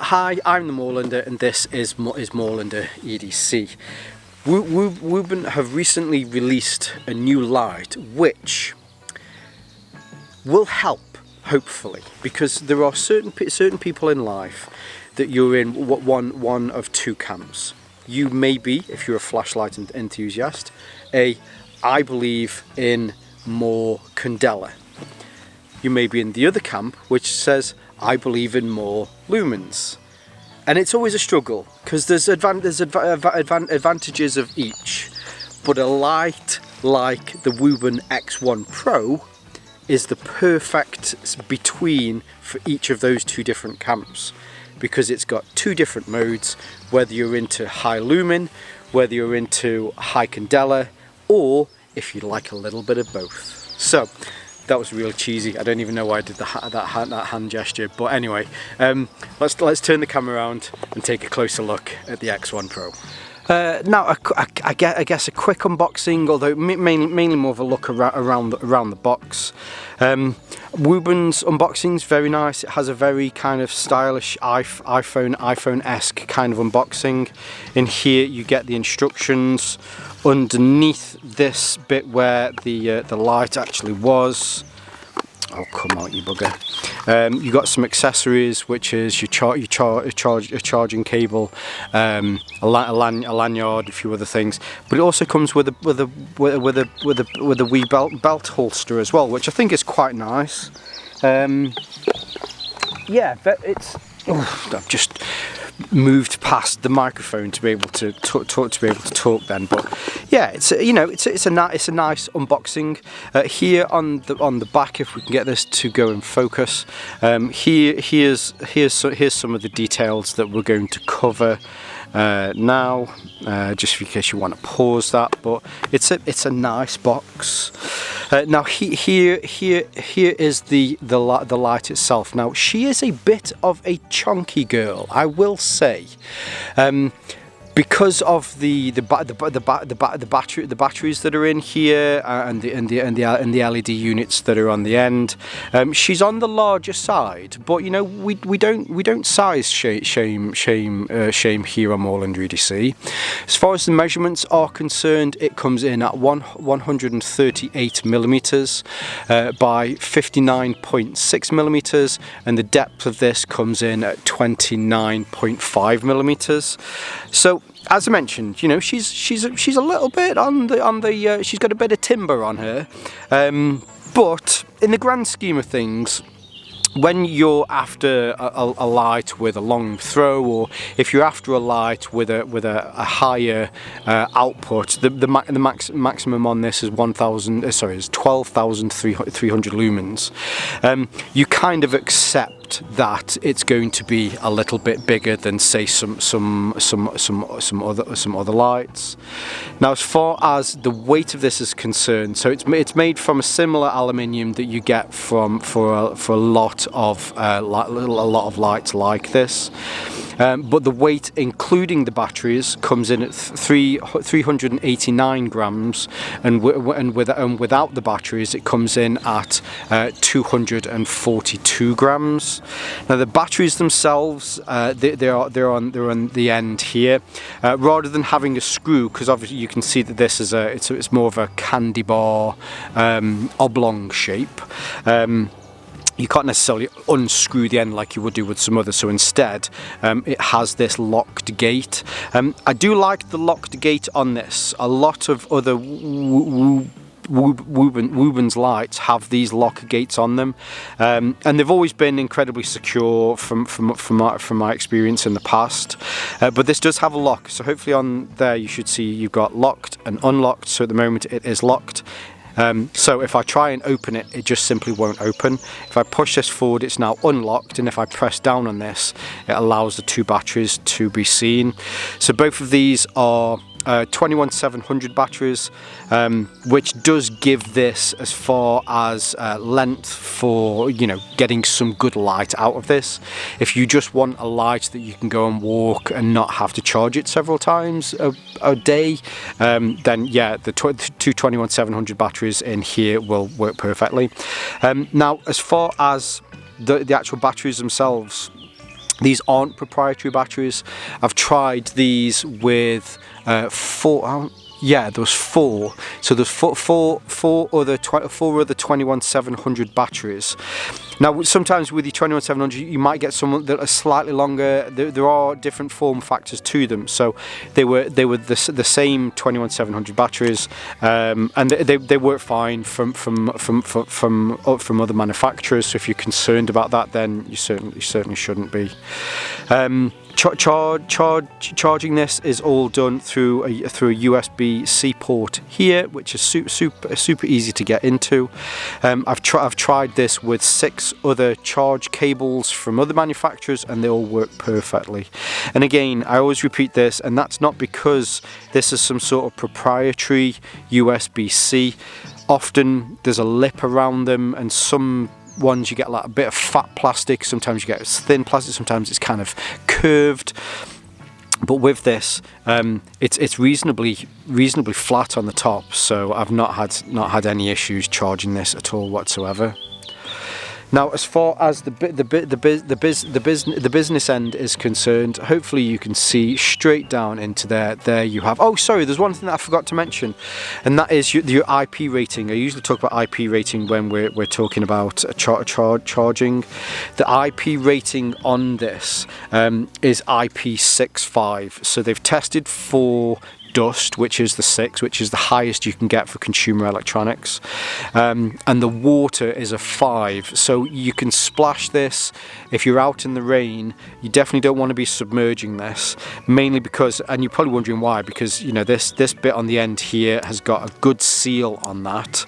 Hi, I'm the Moorlander, and this is Moorlander EDC. Wuben have recently released a new light which will help, hopefully, because there are certain people in life that you're in one of two camps. You may be, if you're a flashlight enthusiast, I believe in more candela. You may be in the other camp, which says I believe in more lumens. And it's always a struggle because there's advantages of each, but a light like the Wuben X1 Pro is the perfect between for each of those two different camps, because it's got two different modes, whether you're into high lumen, whether you're into high candela, or if you like a little bit of both. So that was really cheesy. I don't even know why I did that hand gesture, but anyway, let's turn the camera around and take a closer look at the X1 Pro. Now, I guess a quick unboxing, although mainly more of a look around the box. Wuben's unboxing's very nice. It has a very kind of stylish iPhone-esque kind of unboxing. In here, you get the instructions. Underneath this bit where the light actually was. Oh, come out, you bugger. You got some accessories, which is your charging cable, a lanyard, a few other things. But it also comes with a wee belt holster as well, which I think is quite nice. Yeah, but it's. Oh, I've just moved past the microphone to be able to talk then, but yeah, it's a nice unboxing. Here on the back, if we can get this to go in focus, here's some of the details that we're going to cover now, just in case you want to pause that. But it's a nice box. Now here is the light itself. Now she is a bit of a chunky girl, I will say, because of the batteries that are in here and the LED units that are on the end. She's on the larger side, but you know we don't size shame here on Moorlander EDC. As far as the measurements are concerned, it comes in at 138 millimeters by 59.6 millimeters, and the depth of this comes in at 29.5 millimeters. So, as I mentioned, you know, she's a little bit on the she's got a bit of timber on her, but in the grand scheme of things, when you're after a light with a long throw, or if you're after a light with a higher output, the maximum on this is 12,300 lumens. You kind of accept that it's going to be a little bit bigger than, say, some other lights. Now, as far as the weight of this is concerned, so it's made from a similar aluminium that you get for a lot of lights like this, but the weight, including the batteries, comes in at 389 grams, and without the batteries, it comes in at 242 grams. Now the batteries themselves, they're on the end here, rather than having a screw, because obviously you can see that this is it's more of a candy bar oblong shape. You can't necessarily unscrew the end like you would do with some others, so instead it has this locked gate. I do like the locked gate on this. A lot of other Wuben's lights have these lock gates on them, and they've always been incredibly secure from my experience in the past, but this does have a lock, so hopefully on there you should see you've got locked and unlocked. So at the moment it is locked. So if I try and open it, it just simply won't open. If I push this forward, it's now unlocked, and if I press down on this, it allows the two batteries to be seen. So both of these are 21700 batteries, which does give this as far as length for, you know, getting some good light out of this. If you just want a light that you can go and walk and not have to charge it several times a day, then yeah, the two 21700 batteries in here will work perfectly. Now, as far as the actual batteries themselves, These aren't proprietary batteries. I've tried these with 4. Yeah, there was 4. So there's four other 21700 batteries. Now, sometimes with the 21700, you might get some that are slightly longer. There are different form factors to them. So they were the same 21700 batteries, and they work fine from other manufacturers. So if you're concerned about that, then you certainly shouldn't be. Charging this is all done through a USB-C port here, which is super easy to get into. I've tried this with 6 other charge cables from other manufacturers, and they all work perfectly. And again, I always repeat this, and that's not because this is some sort of proprietary USB-C. Often there's a lip around them, and some ones you get like a bit of fat plastic, sometimes you get thin plastic, sometimes it's kind of curved. But with this, it's reasonably flat on the top, so I've not had any issues charging this at all whatsoever. Now, as far as the business end is concerned, hopefully you can see straight down into there. There you have. Oh, sorry, there's one thing that I forgot to mention, and that is your IP rating. I usually talk about IP rating when we're talking about charging. The IP rating on this is IP65. So they've tested for dust, which is the 6, which is the highest you can get for consumer electronics, and the water is a 5. So you can splash this if you're out in the rain. You definitely don't want to be submerging this, mainly because, and you're probably wondering why, because you know this bit on the end here has got a good seal on that.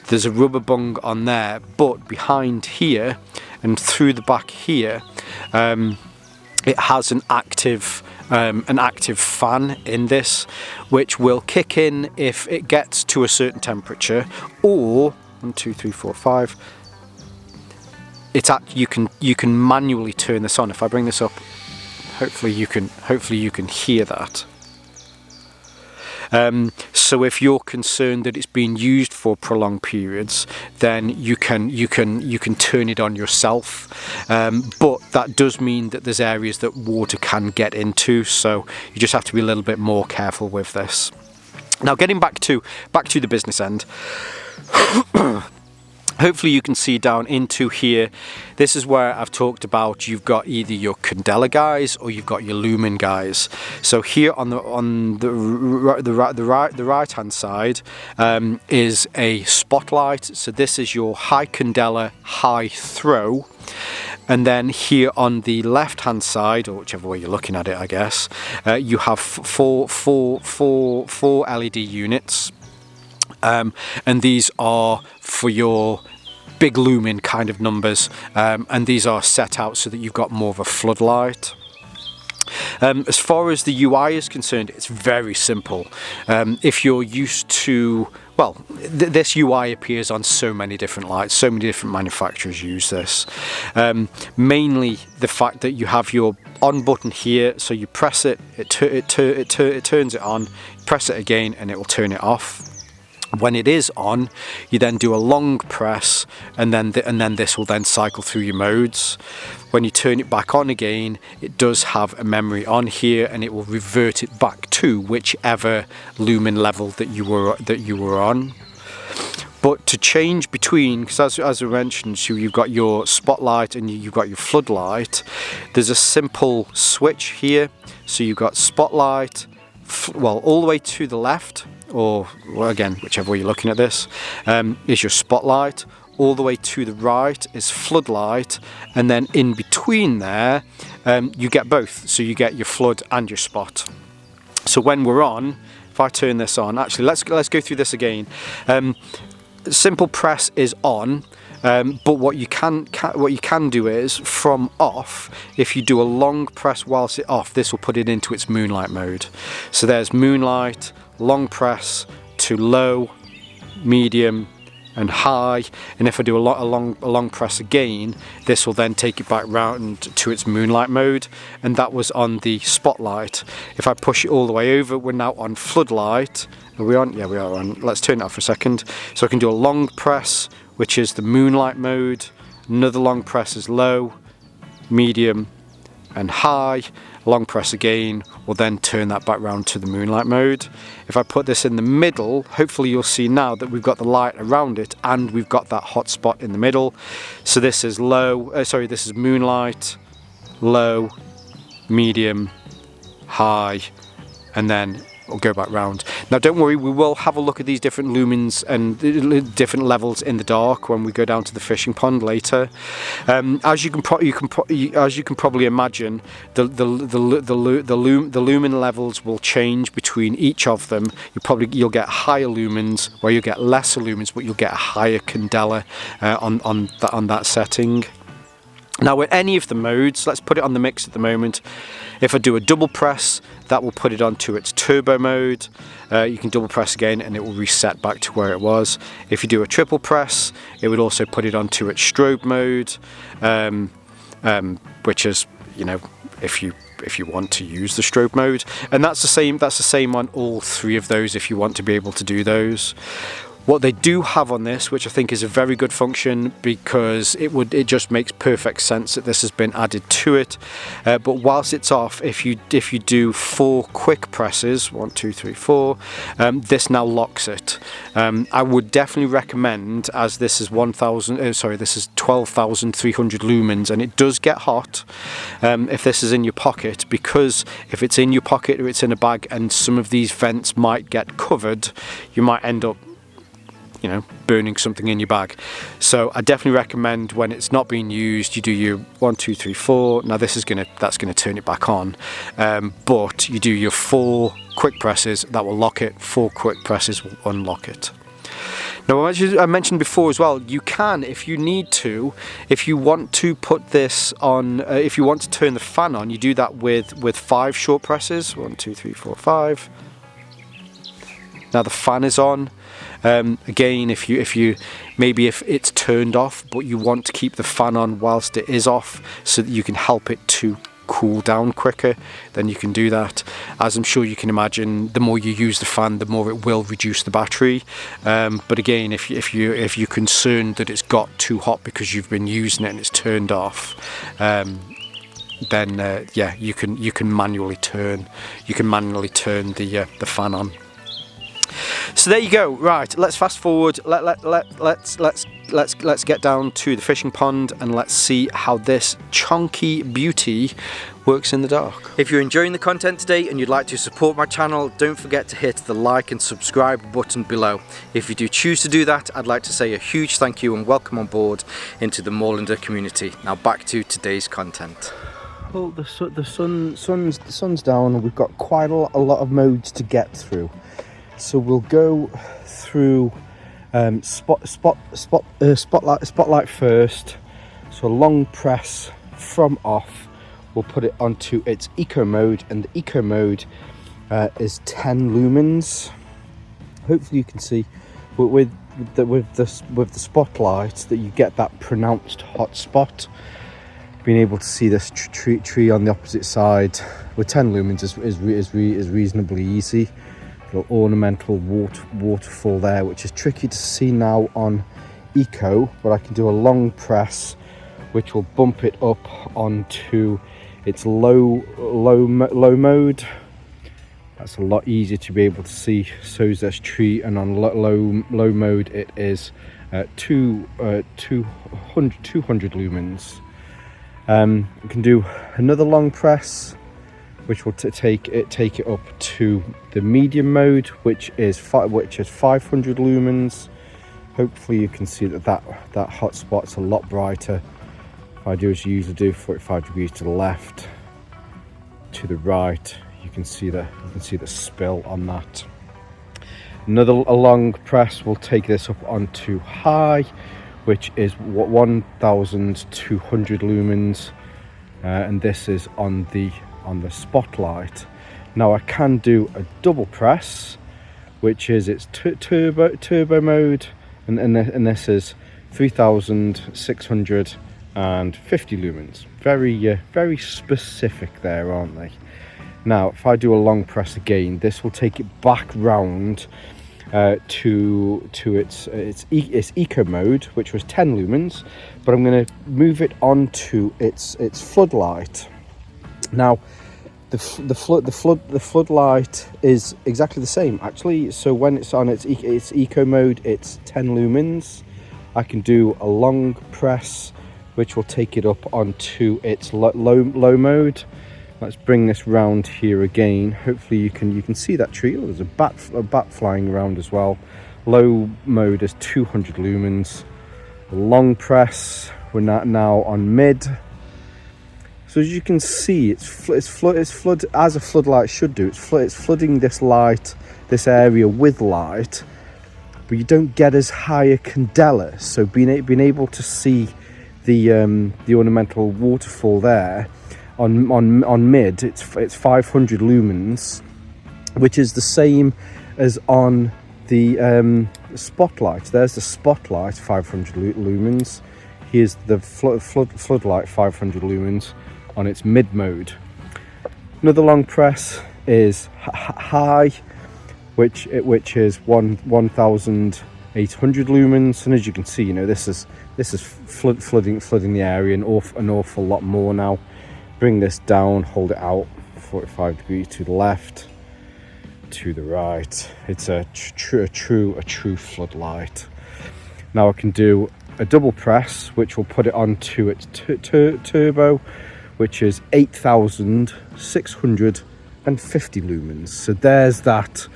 There's a rubber bung on there, but behind here and through the back here, it has an active fan in this, which will kick in if it gets to a certain temperature, or 1, 2, 3, 4, 5. You can manually turn this on. If I bring this up, hopefully you can hear that. So if you're concerned that it's being used for prolonged periods, then you can turn it on yourself. But that does mean that there's areas that water can get into, so you just have to be a little bit more careful with this. Now, getting back to the business end. Hopefully you can see down into here. This is where I've talked about you've got either your Candela guys or you've got your Lumen guys. So here on the right hand side is a spotlight. So this is your high Candela, high throw. And then here on the left hand side, or whichever way you're looking at it, I guess, you have four LED units. And these are for your big lumen kind of numbers, and these are set out so that you've got more of a floodlight. As far as the UI is concerned, it's very simple. If you're used to, well, this UI appears on so many different lights, so many different manufacturers use this. Mainly the fact that you have your on button here, so you press it, it turns it on, press it again and it will turn it off. When it is on, you then do a long press, and then this will then cycle through your modes. When you turn it back on again, it does have a memory on here, and it will revert it back to whichever lumen level that you were on. But to change between, because as I mentioned, so you've got your spotlight and you've got your floodlight. There's a simple switch here. So you've got spotlight, well, all the way to the left, or well, again, whichever way you're looking at this, is your spotlight. All the way to the right is floodlight, and then in between there, you get both. So you get your flood and your spot. So when we're on, if I turn this on, actually let's go through this again. Simple press is on. But what you can do is from off, if you do a long press whilst it's off, this will put it into its moonlight mode. So there's moonlight, long press to low, medium and high, and if I do a long press again, this will then take it back round to its moonlight mode, and that was on the spotlight. If I push it all the way over, we're now on floodlight. Are we on? Yeah, we are on. Let's turn it off for a second. So I can do a long press, which is the moonlight mode, another long press is low, medium and high, long press again, will then turn that back round to the moonlight mode. If I put this in the middle, hopefully you'll see now that we've got the light around it and we've got that hot spot in the middle. So this is this is moonlight, low, medium, high, and then we'll go back round. Now don't worry, we will have a look at these different lumens and different levels in the dark when we go down to the fishing pond later. As you can probably imagine, the lumen levels will change between each of them. You'll get higher lumens, where you'll get lesser lumens, but you'll get a higher candela on that setting. Now with any of the modes, let's put it on the mix at the moment. If I do a double press, that will put it onto its turbo mode. You can double press again and it will reset back to where it was. If you do a triple press, it would also put it onto its strobe mode, which is, you know, if you want to use the strobe mode. And that's the same on all three of those if you want to be able to do those. What they do have on this, which I think is a very good function, because it just makes perfect sense that this has been added to it. But whilst it's off, if you do 4 quick presses, 1, 2, 3, 4, this now locks it. I would definitely recommend, as this is 12,300 lumens, and it does get hot if this is in your pocket, because if it's in your pocket or it's in a bag and some of these vents might get covered, you might end up, you know, burning something in your bag. So I definitely recommend, when it's not being used, you do your 1, 2, 3, 4. Now that's gonna turn it back on, but you do your 4 quick presses, that will lock it. 4 quick presses will unlock it. Now, as I mentioned before as well, you can, if you need to, if you want to put this on, if you want to turn the fan on, you do that with 5 short presses. 1, 2, 3, 4, 5. Now the fan is on. Again, if it's turned off, but you want to keep the fan on whilst it is off, so that you can help it to cool down quicker, then you can do that. As I'm sure you can imagine, the more you use the fan, the more it will reduce the battery. But again, if you're concerned that it's got too hot because you've been using it and it's turned off, then yeah, you can manually turn the fan on. So there you go. Right, let's fast forward. Let's get down to the fishing pond and let's see how this chunky beauty works in the dark. If you're enjoying the content today and you'd like to support my channel, don't forget to hit the like and subscribe button below. If you do choose to do that, I'd like to say a huge thank you and welcome on board into the Moorlander community. Now back to today's content. Well, the sun's down and we've got quite a lot of modes to get through. So we'll go through spotlight first. So a long press from off, we'll put it onto its eco mode, and the eco mode is 10 lumens. Hopefully you can see with the spotlight that you get that pronounced hot spot. Being able to see this tree on the opposite side with 10 lumens is reasonably easy. Little ornamental waterfall there, which is tricky to see now on eco, but I can do a long press which will bump it up onto its low mode. That's a lot easier to be able to see. So is this tree, and on low mode it is 200 lumens. You can do another long press, which will take it up to the medium mode, which is 500 lumens. Hopefully you can see that hot spot's a lot brighter. If I do as you usually do, 45 degrees to the left, to the right, you can see the spill on that. Another long press will take this up onto high, which is 1,200 lumens, and this is on the spotlight. Now I can do a double press, which is its turbo mode, and this is 3,650 lumens. Very specific there, aren't they? Now if I do a long press again, this will take it back round to its eco mode, which was 10 lumens, but I'm going to move it onto its floodlight. Now, the floodlight is exactly the same actually. So when it's on its eco mode, it's 10 lumens. I can do a long press, which will take it up onto its low mode. Let's bring this round here again. Hopefully you can see that tree. Oh, there's a bat flying around as well. Low mode is 200 lumens. Long press, we're now on mid. So as you can see, it's flood as a floodlight should do. It's flooding this area with light, but you don't get as high a candela. So being able to see the ornamental waterfall there on mid, it's 500 lumens, which is the same as on the spotlight. There's the spotlight, 500 lumens. Here's the floodlight, 500 lumens on its mid mode. Another long press is high, which is 1,800 lumens, and as you can see, this is flooding the area an awful lot more now. Bring this down, hold it out 45 degrees to the left, to the right. It's a true floodlight. Now I can do a double press, which will put it onto its turbo, which is 8,650 lumens. So there's that.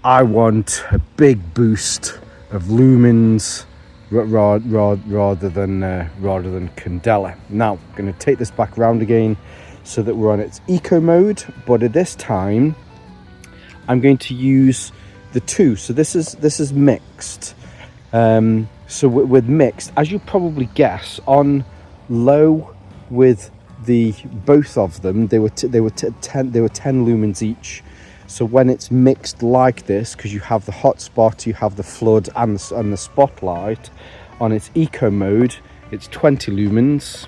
I want a big boost of lumens rather than candela. Now I'm going to take this back round again so that we're on its eco mode, but at this time I'm going to use the two. So this is mixed. So with mixed, as you probably guess, on low with both of them, they were 10 lumens each. So when it's mixed like this, because you have the hotspot, you have the flood and the spotlight, on its eco mode, it's 20 lumens.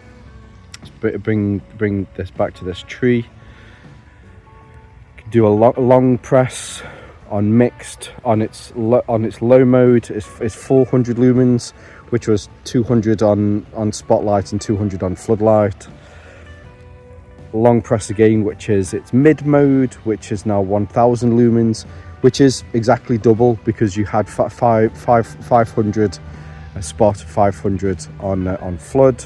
Let's bring this back to this tree. Do a long press on mixed. On its low mode is 400 lumens, which was 200 on spotlight and 200 on floodlight. Long press again, which is its mid mode, which is now 1,000 lumens, which is exactly double because you had 500 spot, 500 on flood.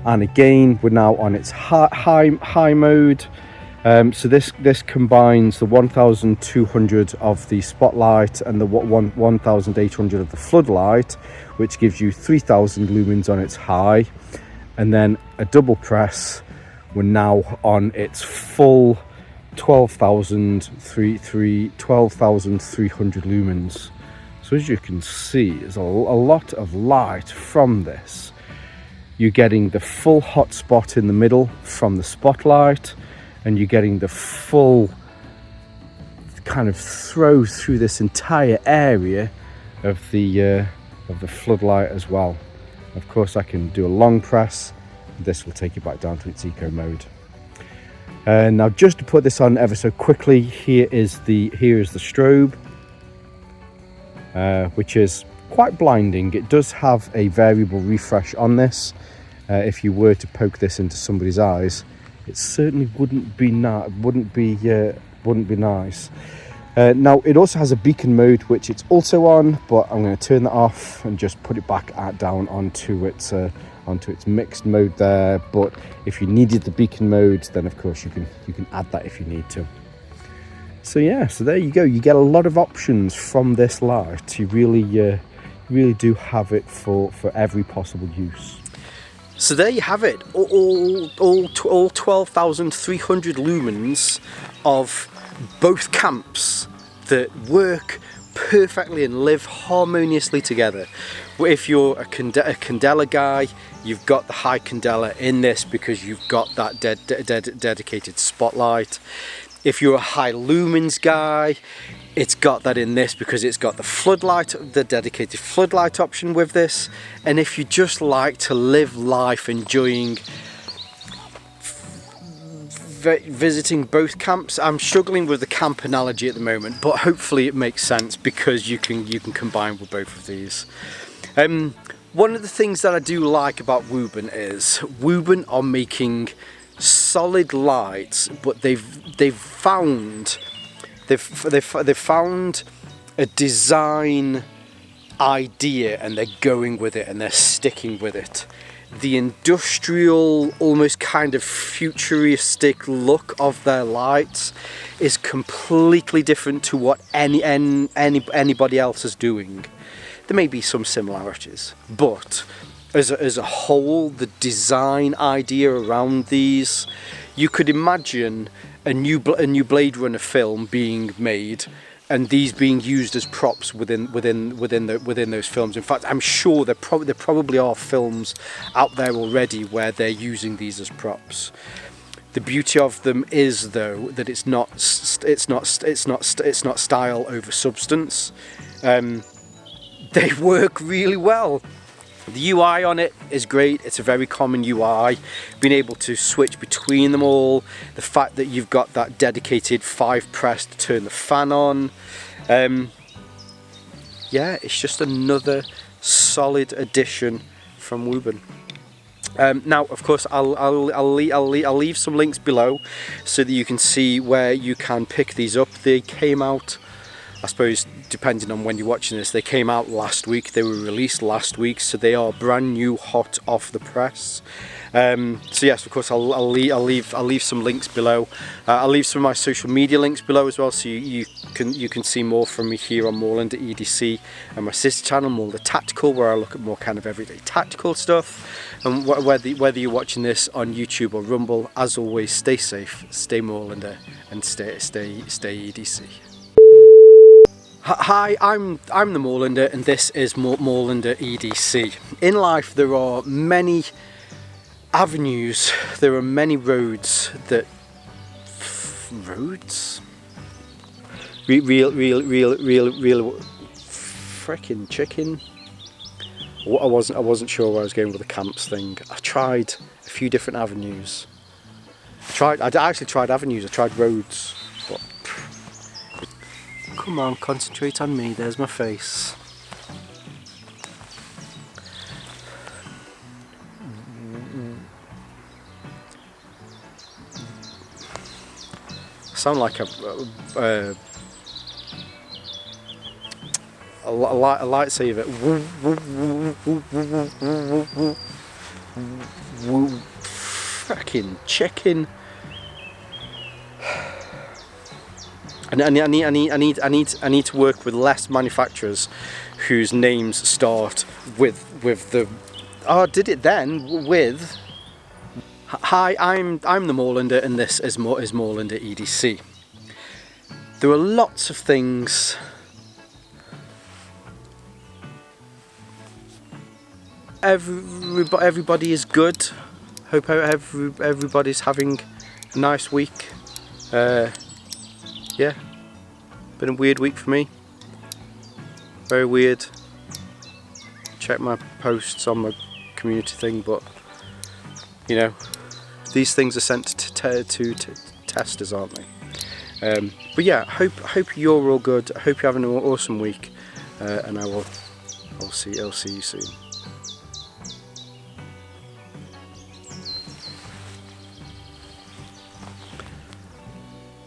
And again, we're now on its high mode. So this combines the 1,200 of the spotlight and the 1,800 of the floodlight, which gives you 3,000 lumens on its high. And then a double press, we're now on its full 12,300 lumens. So as you can see, there's a lot of light from this. You're getting the full hotspot in the middle from the spotlight, and you're getting the full kind of throw through this entire area of the floodlight as well. Of course, I can do a long press. This will take it back down to its eco mode. Now, just to put this on ever so quickly, here is the strobe, which is quite blinding. It does have a variable refresh on this. If you were to poke this into somebody's eyes, it certainly wouldn't be nice. Now it also has a beacon mode, which it's also on, but I'm going to turn that off and just put it back down onto its mixed mode there. But if you needed the beacon mode, then of course you can add that if you need to. So yeah, so there you go. You get a lot of options from this light. You really do have it for every possible use. So there you have it, all 12,300 lumens of both camps that work perfectly and live harmoniously together. If you're a candela guy, you've got the high candela in this because you've got that dedicated spotlight. If you're a high lumens guy, it's got that in this because it's got the floodlight, the dedicated floodlight option with this. And if you just like to live life enjoying visiting both camps, I'm struggling with the camp analogy at the moment, but hopefully it makes sense because you can combine with both of these. One of the things that I do like about Wuben is Wuben are making solid lights, but they've found a design idea, and they're going with it and they're sticking with it. The industrial, almost kind of futuristic look of their lights is completely different to what anybody else is doing. There may be some similarities, but as a whole, the design idea around these, you could imagine a new Blade Runner film being made, and these being used as props within those films. In fact, I'm sure there probably are films out there already where they're using these as props. The beauty of them is, though, that it's not style over substance. They work really well. The UI on it is great. It's a very common UI. Being able to switch between them all, the fact that you've got that dedicated 5 press to turn the fan on. Yeah, it's just another solid addition from Wuben. Now, of course, I'll leave some links below so that you can see where you can pick these up. They came out, I suppose, depending on when you're watching this, they came out last week. They were released last week, so they are brand new, hot off the press. So yes, of course, I'll leave some links below. I'll leave some of my social media links below as well, so you can see more from me here on Moorlander EDC, and my sister channel, Moorlander Tactical, where I look at more kind of everyday tactical stuff. And whether you're watching this on YouTube or Rumble, as always, stay safe, stay Moorlander, and stay EDC. Hi, I'm the Moorlander, and this is Moorlander EDC. In life, there are many avenues, there are many roads that real freaking chicken. I wasn't sure where I was going with the camps thing. I tried a few different avenues. I actually tried avenues. I tried roads, but come on, concentrate on me. There's my face. Sound like a lightsaber. Fucking chicken. And I need to work with less manufacturers whose names start with the. Oh, did it then with? Hi, I'm the Moorlander, and this is Moorlander EDC. There are lots of things. Everybody is good. Hope everybody's having a nice week. Yeah, been a weird week for me. Very weird. Check my posts on my community thing, but you know, these things are sent to testers, aren't they? But yeah, hope you're all good. I hope you're having an awesome week, and I'll see you soon.